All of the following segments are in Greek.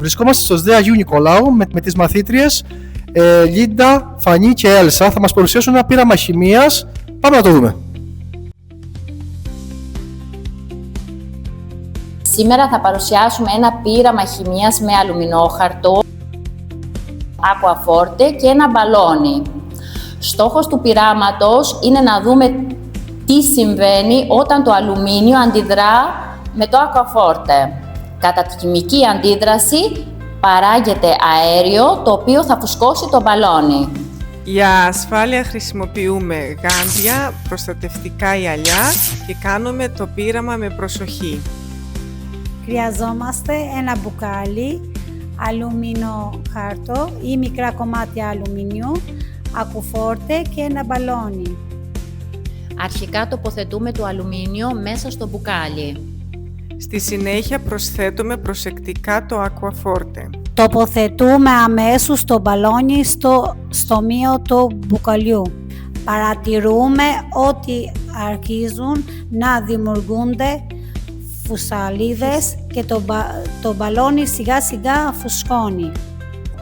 Βρισκόμαστε στο ΣΔΕ Αγίου Νικολάου με τις μαθήτριες Λίντα, Φανή και Έλσα. Θα μας παρουσιάσουν ένα πείραμα χημείας. Πάμε να το δούμε. Σήμερα θα παρουσιάσουμε ένα πείραμα χημείας με αλουμινόχαρτο, aquaforte και ένα μπαλόνι. Στόχος του πειράματος είναι να δούμε τι συμβαίνει όταν το αλουμίνιο αντιδρά με το aquaforte. Κατά τη χημική αντίδραση παράγεται αέριο, το οποίο θα φουσκώσει το μπαλόνι. Για ασφάλεια χρησιμοποιούμε γάντια, προστατευτικά γυαλιά και κάνουμε το πείραμα με προσοχή. Χρειαζόμαστε ένα μπουκάλι, αλουμινόχαρτο ή μικρά κομμάτια αλουμινίου, aquaforte και ένα μπαλόνι. Αρχικά τοποθετούμε το αλουμίνιο μέσα στο μπουκάλι. Στη συνέχεια προσθέτουμε προσεκτικά το aquaforte. Τοποθετούμε αμέσως το μπαλόνι στο στομείο του μπουκαλιού. Παρατηρούμε ότι αρχίζουν να δημιουργούνται φουσαλίδες και το μπαλόνι σιγά σιγά φουσκώνει.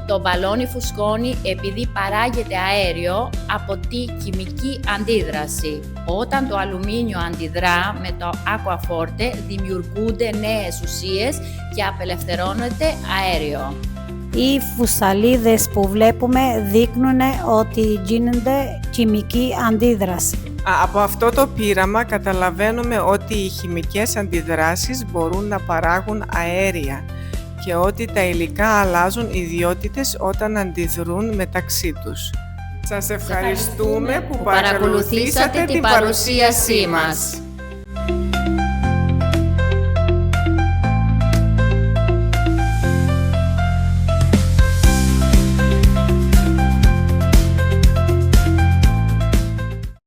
Το μπαλόνι φουσκώνει επειδή παράγεται αέριο από τη χημική αντίδραση. Όταν το αλουμίνιο αντιδρά με το aquaforte, δημιουργούνται νέες ουσίες και απελευθερώνεται αέριο. Οι φουσαλίδες που βλέπουμε δείχνουν ότι γίνεται χημική αντίδραση. Από αυτό το πείραμα καταλαβαίνουμε ότι οι χημικές αντιδράσεις μπορούν να παράγουν αέρια και ότι τα υλικά αλλάζουν ιδιότητες όταν αντιδρούν μεταξύ τους. Σας ευχαριστούμε που παρακολουθήσατε την παρουσίασή μας.